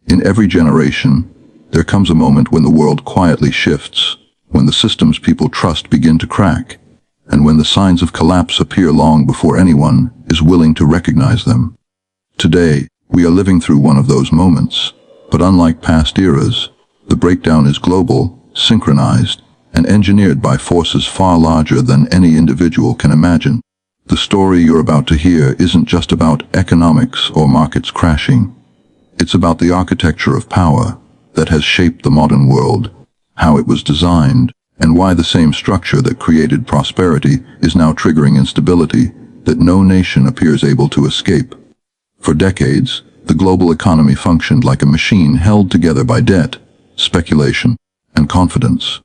In every generation, there comes a moment when the world quietly shifts, when the systems people trust begin to crack, and when the signs of collapse appear long before anyone is willing to recognize them. Today, we are living through one of those moments, but unlike past eras, the breakdown is global, synchronized, and engineered by forces far larger than any individual can imagine. The story you're about to hear isn't just about economics or markets crashing. It's about the architecture of power that has shaped the modern world, how it was designed, and why the same structure that created prosperity is now triggering instability that no nation appears able to escape. For decades, the global economy functioned like a machine held together by debt, speculation, and confidence.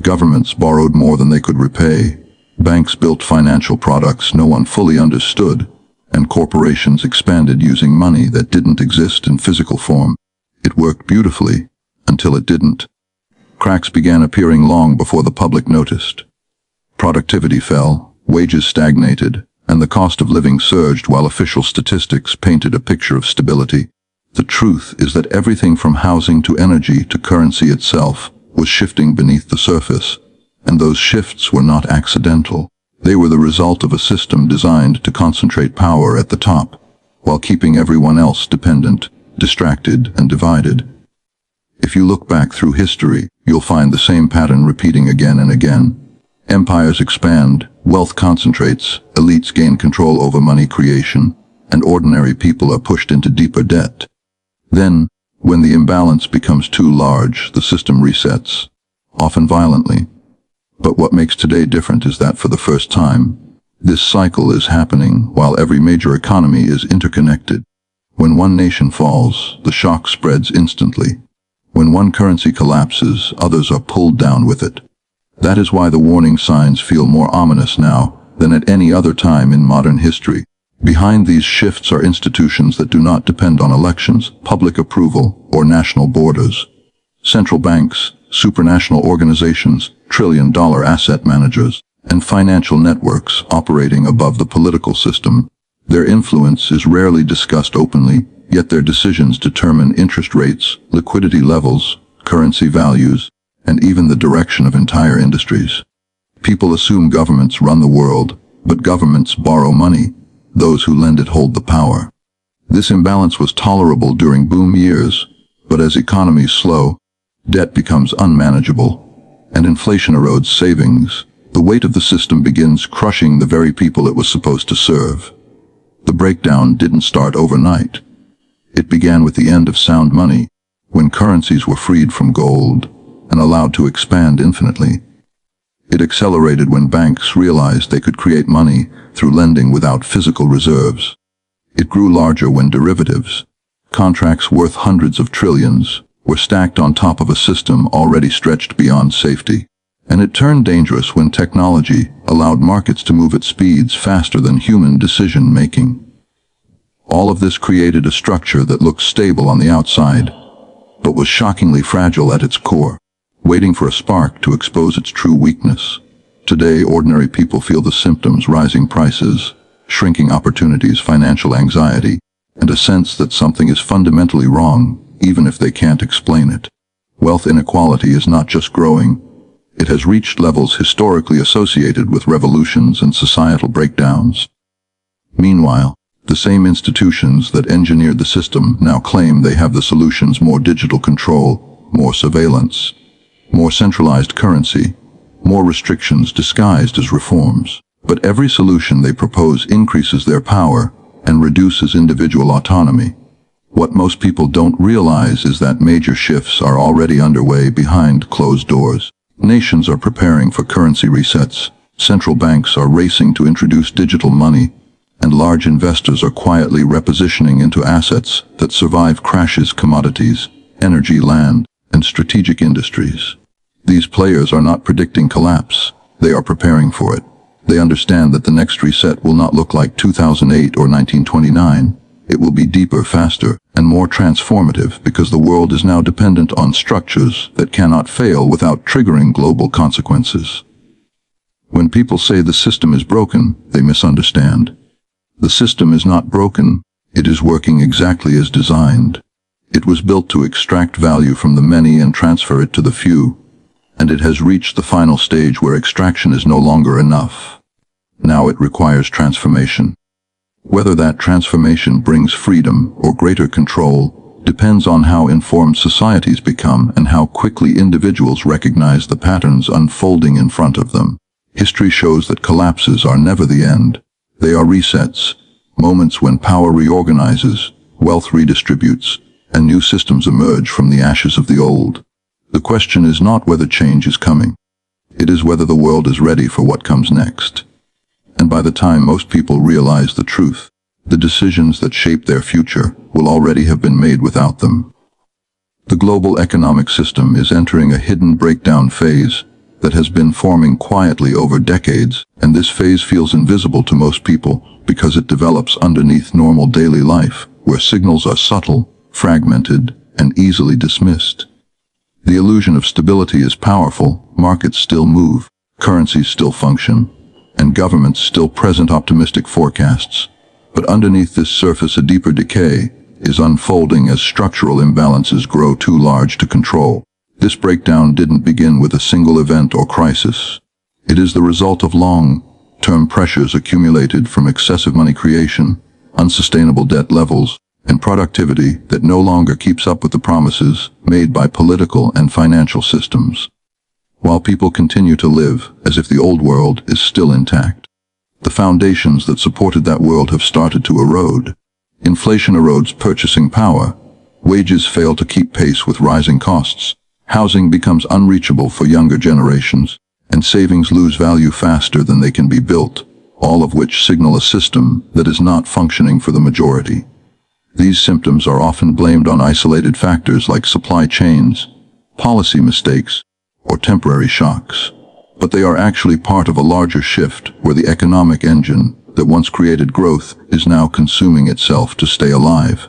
Governments borrowed more than they could repay, banks built financial products no one fully understood, and corporations expanded using money that didn't exist in physical form. It worked beautifully, until it didn't. Cracks began appearing long before the public noticed. Productivity fell, wages stagnated, and the cost of living surged while official statistics painted a picture of stability. The truth is that everything from housing to energy to currency itself was shifting beneath the surface, and those shifts were not accidental. They were the result of a system designed to concentrate power at the top, while keeping everyone else dependent, distracted, and divided. If you look back through history, you'll find the same pattern repeating again and again. Empires expand, wealth concentrates, elites gain control over money creation, and ordinary people are pushed into deeper debt. Then, when the imbalance becomes too large, the system resets, often violently. But what makes today different is that for the first time, this cycle is happening while every major economy is interconnected. When one nation falls, the shock spreads instantly. When one currency collapses, others are pulled down with it. That is why the warning signs feel more ominous now than at any other time in modern history. Behind these shifts are institutions that do not depend on elections, public approval, or national borders. Central banks, supranational organizations, trillion-dollar asset managers, and financial networks operating above the political system. Their influence is rarely discussed openly, yet their decisions determine interest rates, liquidity levels, currency values, and even the direction of entire industries. People assume governments run the world, but governments borrow money. Those who lend it hold the power. This imbalance was tolerable during boom years, but as economies slow, debt becomes unmanageable, and inflation erodes savings. The weight of the system begins crushing the very people it was supposed to serve. The breakdown didn't start overnight. It began with the end of sound money, when currencies were freed from gold and allowed to expand infinitely. It accelerated when banks realized they could create money through lending without physical reserves. It grew larger when derivatives, contracts worth hundreds of trillions, were stacked on top of a system already stretched beyond safety. And it turned dangerous when technology allowed markets to move at speeds faster than human decision-making. All of this created a structure that looked stable on the outside, but was shockingly fragile at its core, waiting for a spark to expose its true weakness. Today, ordinary people feel the symptoms: rising prices, shrinking opportunities, financial anxiety, and a sense that something is fundamentally wrong, even if they can't explain it. Wealth inequality is not just growing, it has reached levels historically associated with revolutions and societal breakdowns. Meanwhile, the same institutions that engineered the system now claim they have the solutions: more digital control, more surveillance, more centralized currency, more restrictions disguised as reforms. But every solution they propose increases their power and reduces individual autonomy. What most people don't realize is that major shifts are already underway behind closed doors. Nations are preparing for currency resets, central banks are racing to introduce digital money, and large investors are quietly repositioning into assets that survive crashes: commodities, energy, land, and strategic industries. These players are not predicting collapse, they are preparing for it. They understand that the next reset will not look like 2008 or 1929. It will be deeper, faster, and more transformative, because the world is now dependent on structures that cannot fail without triggering global consequences. When people say the system is broken, they misunderstand. The system is not broken, it is working exactly as designed. It was built to extract value from the many and transfer it to the few, and it has reached the final stage where extraction is no longer enough. Now it requires transformation. Whether that transformation brings freedom or greater control depends on how informed societies become and how quickly individuals recognize the patterns unfolding in front of them. History shows that collapses are never the end. They are resets, moments when power reorganizes, wealth redistributes, and new systems emerge from the ashes of the old. The question is not whether change is coming. It is whether the world is ready for what comes next. And by the time most people realize the truth, the decisions that shape their future will already have been made without them. The global economic system is entering a hidden breakdown phase that has been forming quietly over decades, and this phase feels invisible to most people because it develops underneath normal daily life, where signals are subtle, fragmented, and easily dismissed. The illusion of stability is powerful, markets still move, currencies still function, and governments still present optimistic forecasts. But underneath this surface a deeper decay is unfolding as structural imbalances grow too large to control. This breakdown didn't begin with a single event or crisis. It is the result of long-term pressures accumulated from excessive money creation, unsustainable debt levels, and productivity that no longer keeps up with the promises made by political and financial systems. While people continue to live as if the old world is still intact, the foundations that supported that world have started to erode. Inflation erodes purchasing power, wages fail to keep pace with rising costs, housing becomes unreachable for younger generations, and savings lose value faster than they can be built, all of which signal a system that is not functioning for the majority. These symptoms are often blamed on isolated factors like supply chains, policy mistakes, or temporary shocks. But they are actually part of a larger shift where the economic engine that once created growth is now consuming itself to stay alive.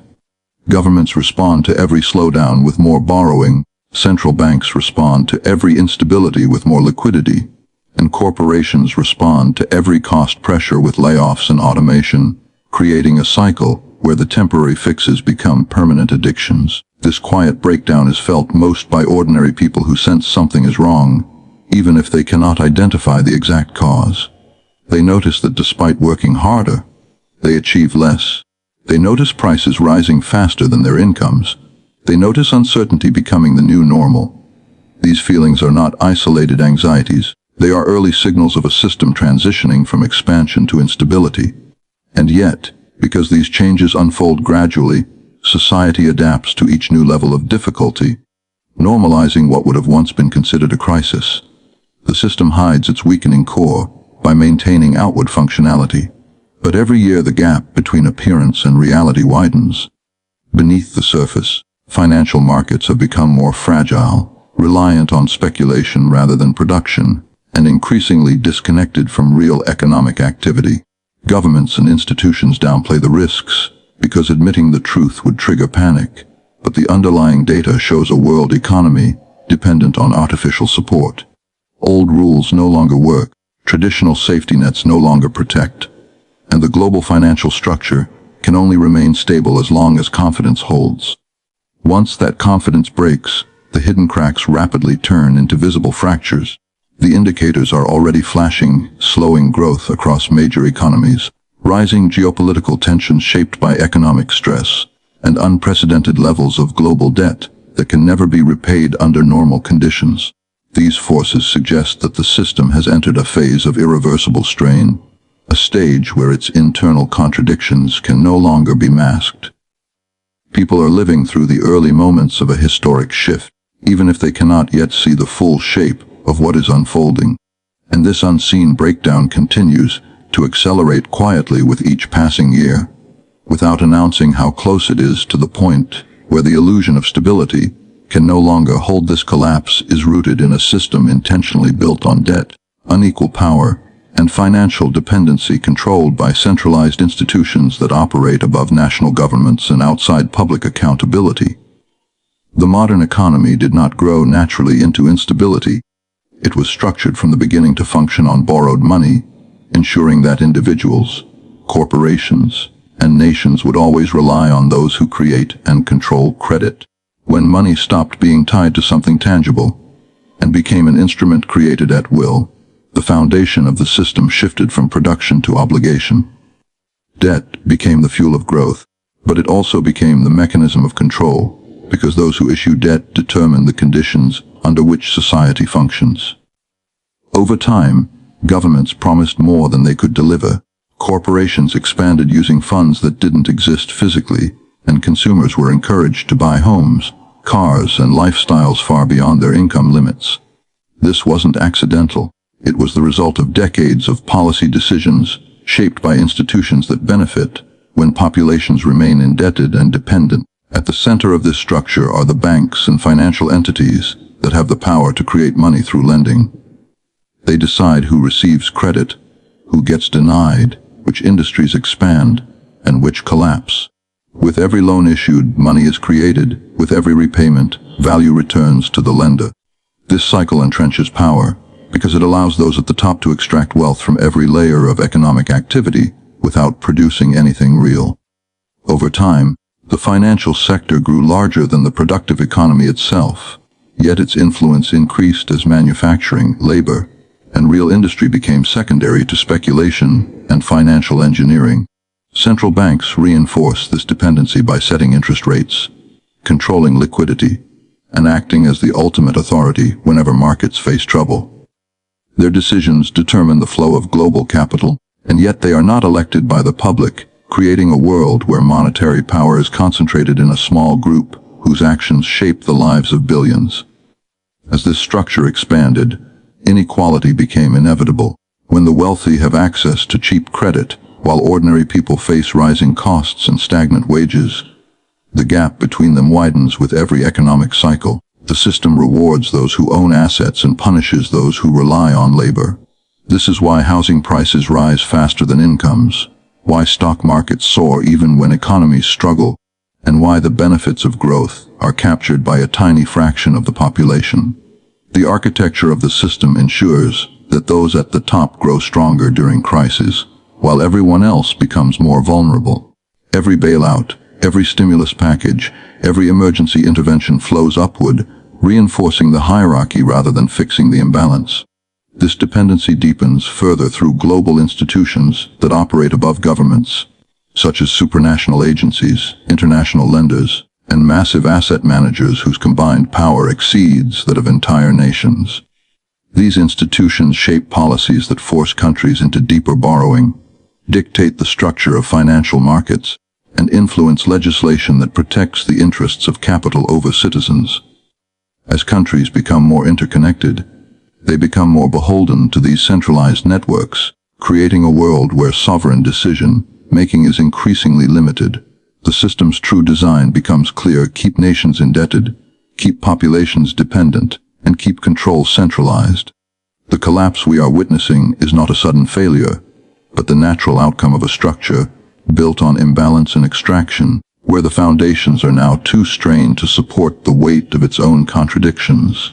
Governments respond to every slowdown with more borrowing, central banks respond to every instability with more liquidity, and corporations respond to every cost pressure with layoffs and automation, creating a cycle where the temporary fixes become permanent addictions. This quiet breakdown is felt most by ordinary people who sense something is wrong, even if they cannot identify the exact cause. They notice that despite working harder, they achieve less. They notice prices rising faster than their incomes. They notice uncertainty becoming the new normal. These feelings are not isolated anxieties. They are early signals of a system transitioning from expansion to instability. And yet, because these changes unfold gradually, society adapts to each new level of difficulty, normalizing what would have once been considered a crisis. The system hides its weakening core by maintaining outward functionality. But every year the gap between appearance and reality widens. Beneath the surface, financial markets have become more fragile, reliant on speculation rather than production, and increasingly disconnected from real economic activity. Governments and institutions downplay the risks because admitting the truth would trigger panic, but the underlying data shows a world economy dependent on artificial support. Old rules no longer work, traditional safety nets no longer protect, and the global financial structure can only remain stable as long as confidence holds. Once that confidence breaks, the hidden cracks rapidly turn into visible fractures. The indicators are already flashing, slowing growth across major economies, rising geopolitical tensions shaped by economic stress, and unprecedented levels of global debt that can never be repaid under normal conditions. These forces suggest that the system has entered a phase of irreversible strain, a stage where its internal contradictions can no longer be masked. People are living through the early moments of a historic shift, even if they cannot yet see the full shape of what is unfolding. And this unseen breakdown continues to accelerate quietly with each passing year, without announcing how close it is to the point where the illusion of stability can no longer hold. This collapse is rooted in a system intentionally built on debt, unequal power, and financial dependency controlled by centralized institutions that operate above national governments and outside public accountability. The modern economy did not grow naturally into instability. It was structured from the beginning to function on borrowed money, ensuring that individuals, corporations, and nations would always rely on those who create and control credit. When money stopped being tied to something tangible and became an instrument created at will, the foundation of the system shifted from production to obligation. Debt became the fuel of growth, but it also became the mechanism of control, because those who issue debt determine the conditions under which society functions. Over time, governments promised more than they could deliver. Corporations expanded using funds that didn't exist physically, and consumers were encouraged to buy homes, cars, and lifestyles far beyond their income limits. This wasn't accidental. It was the result of decades of policy decisions shaped by institutions that benefit when populations remain indebted and dependent. At the center of this structure are the banks and financial entities that have the power to create money through lending. They decide who receives credit, who gets denied, which industries expand, and which collapse. With every loan issued, money is created. With every repayment, value returns to the lender. This cycle entrenches power, because it allows those at the top to extract wealth from every layer of economic activity without producing anything real. Over time, the financial sector grew larger than the productive economy itself, yet its influence increased as manufacturing, labor, and real industry became secondary to speculation and financial engineering. Central banks reinforce this dependency by setting interest rates, controlling liquidity, and acting as the ultimate authority whenever markets face trouble. Their decisions determine the flow of global capital, and yet they are not elected by the public, creating a world where monetary power is concentrated in a small group whose actions shape the lives of billions. As this structure expanded, inequality became inevitable. When the wealthy have access to cheap credit, while ordinary people face rising costs and stagnant wages, the gap between them widens with every economic cycle. The system rewards those who own assets and punishes those who rely on labor. This is why housing prices rise faster than incomes, why stock markets soar even when economies struggle, and why the benefits of growth are captured by a tiny fraction of the population. The architecture of the system ensures that those at the top grow stronger during crises, while everyone else becomes more vulnerable. Every bailout, every stimulus package, every emergency intervention flows upward, reinforcing the hierarchy rather than fixing the imbalance. This dependency deepens further through global institutions that operate above governments, such as supranational agencies, international lenders, and massive asset managers whose combined power exceeds that of entire nations. These institutions shape policies that force countries into deeper borrowing, dictate the structure of financial markets, and influence legislation that protects the interests of capital over citizens. As countries become more interconnected, they become more beholden to these centralized networks, creating a world where sovereign decision-making is increasingly limited. The system's true design becomes clear: keep nations indebted, keep populations dependent, and keep control centralized. The collapse we are witnessing is not a sudden failure, but the natural outcome of a structure built on imbalance and extraction, where the foundations are now too strained to support the weight of its own contradictions,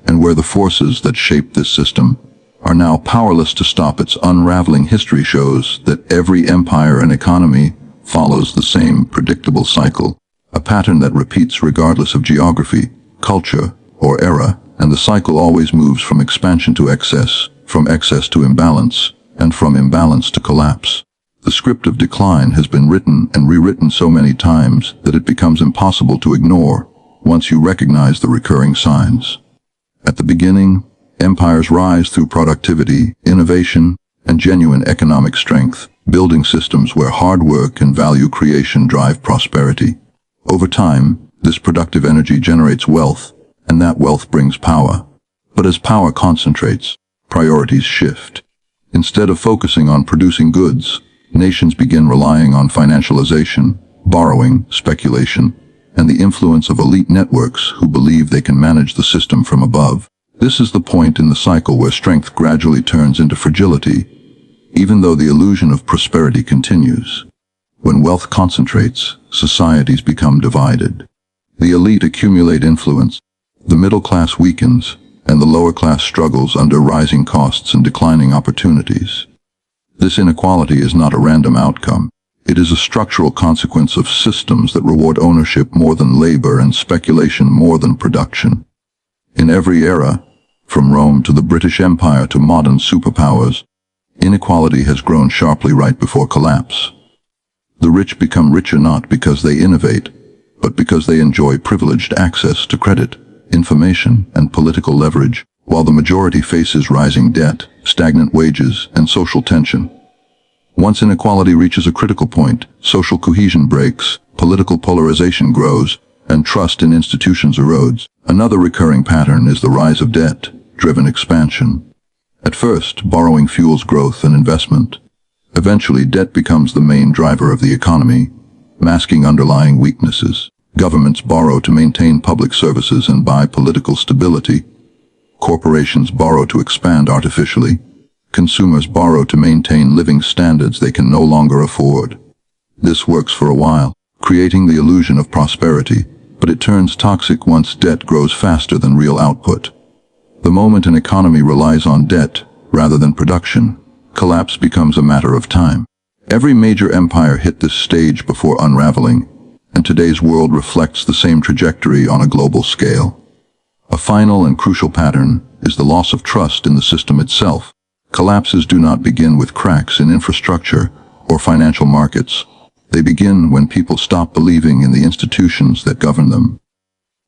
and where the forces that shape this system are now powerless to stop its unraveling. History shows that every empire and economy follows the same predictable cycle, a pattern that repeats regardless of geography, culture, or era, and the cycle always moves from expansion to excess, from excess to imbalance, and from imbalance to collapse. The script of decline has been written and rewritten so many times that it becomes impossible to ignore once you recognize the recurring signs. At the beginning, empires rise through productivity, innovation, and genuine economic strength, building systems where hard work and value creation drive prosperity. Over time, this productive energy generates wealth, and that wealth brings power. But as power concentrates, priorities shift. Instead of focusing on producing goods, nations begin relying on financialization, borrowing, speculation, and the influence of elite networks who believe they can manage the system from above. This is the point in the cycle where strength gradually turns into fragility, even though the illusion of prosperity continues. When wealth concentrates, societies become divided. The elite accumulate influence, the middle class weakens, and the lower class struggles under rising costs and declining opportunities. This inequality is not a random outcome. It is a structural consequence of systems that reward ownership more than labor and speculation more than production. In every era, from Rome to the British Empire to modern superpowers, inequality has grown sharply right before collapse. The rich become richer not because they innovate, but because they enjoy privileged access to credit, information, and political leverage, while the majority faces rising debt, stagnant wages, and social tension. Once inequality reaches a critical point, social cohesion breaks, political polarization grows, and trust in institutions erodes. Another recurring pattern is the rise of debt-driven expansion. At first, borrowing fuels growth and investment. Eventually, debt becomes the main driver of the economy, masking underlying weaknesses. Governments borrow to maintain public services and buy political stability. Corporations borrow to expand artificially. Consumers borrow to maintain living standards they can no longer afford. This works for a while, creating the illusion of prosperity, but it turns toxic once debt grows faster than real output. The moment an economy relies on debt rather than production, collapse becomes a matter of time. Every major empire hit this stage before unraveling, and today's world reflects the same trajectory on a global scale. A final and crucial pattern is the loss of trust in the system itself. Collapses do not begin with cracks in infrastructure or financial markets. They begin when people stop believing in the institutions that govern them.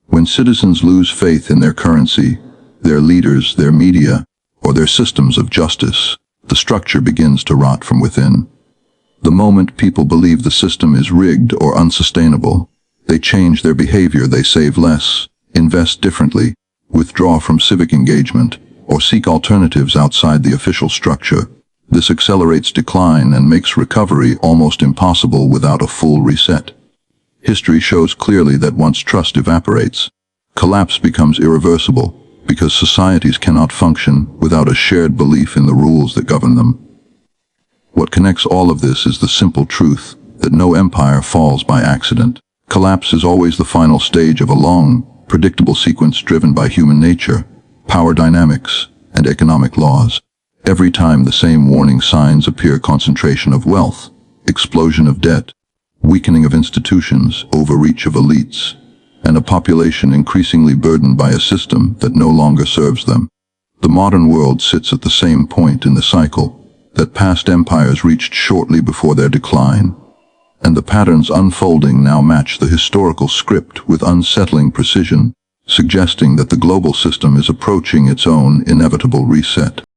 When citizens lose faith in their currency, their leaders, their media, or their systems of justice, the structure begins to rot from within. The moment people believe the system is rigged or unsustainable, they change their behavior, they save less, invest differently, withdraw from civic engagement, or seek alternatives outside the official structure. This accelerates decline and makes recovery almost impossible without a full reset. History shows clearly that once trust evaporates, collapse becomes irreversible because societies cannot function without a shared belief in the rules that govern them. What connects all of this is the simple truth that no empire falls by accident. Collapse is always the final stage of a long, predictable sequence driven by human nature, power dynamics, and economic laws. Every time the same warning signs appear: concentration of wealth, explosion of debt, weakening of institutions, overreach of elites, and a population increasingly burdened by a system that no longer serves them. The modern world sits at the same point in the cycle that past empires reached shortly before their decline, and the patterns unfolding now match the historical script with unsettling precision, suggesting that the global system is approaching its own inevitable reset.